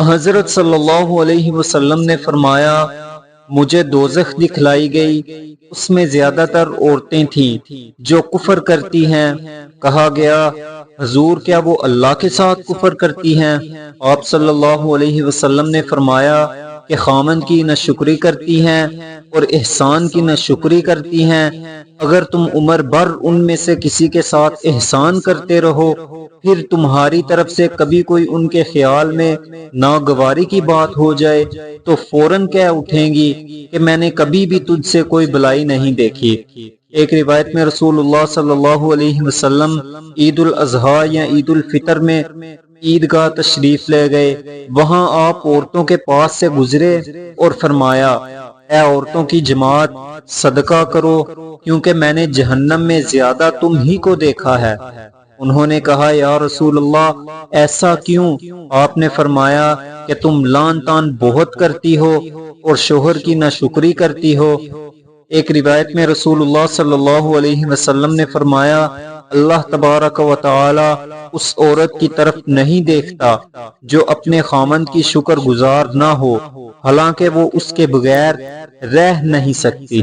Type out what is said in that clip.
حضرت صلی اللہ علیہ وسلم نے فرمایا، مجھے دوزخ دکھلائی گئی، اس میں زیادہ تر عورتیں تھیں جو کفر کرتی ہیں۔ کہا گیا، حضور کیا وہ اللہ کے ساتھ کفر کرتی ہیں؟ آپ صلی اللہ علیہ وسلم نے فرمایا کہ خامند کی ناشکری کرتی ہیں اور احسان کی ناشکری کرتی ہیں۔ اگر تم عمر بھر ان میں سے کسی کے ساتھ احسان کرتے رہو، پھر تمہاری طرف سے کبھی کوئی ان کے خیال میں ناگواری کی بات ہو جائے تو فوراً کہہ اٹھیں گی کہ میں نے کبھی بھی تجھ سے کوئی بلائی نہیں دیکھی۔ ایک روایت میں رسول اللہ صلی اللہ علیہ وسلم عید الاضحیٰ یا عید الفطر میں عیدگاہ تشریف لے گئے۔ وہاں آپ عورتوں کے پاس سے گزرے اور فرمایا، اے عورتوں کی جماعت، صدقہ کرو کیونکہ میں نے جہنم میں زیادہ تم ہی کو دیکھا ہے۔ انہوں نے کہا، یا رسول اللہ ایسا کیوں؟ آپ نے فرمایا کہ تم لعن طعن بہت کرتی ہو اور شوہر کی ناشکری کرتی ہو۔ ایک روایت میں رسول اللہ صلی اللہ علیہ وسلم نے فرمایا، اللہ تبارک و تعالی اس عورت کی طرف نہیں دیکھتا جو اپنے خامند کی شکر گزار نہ ہو، حالانکہ وہ اس کے بغیر رہ نہیں سکتی۔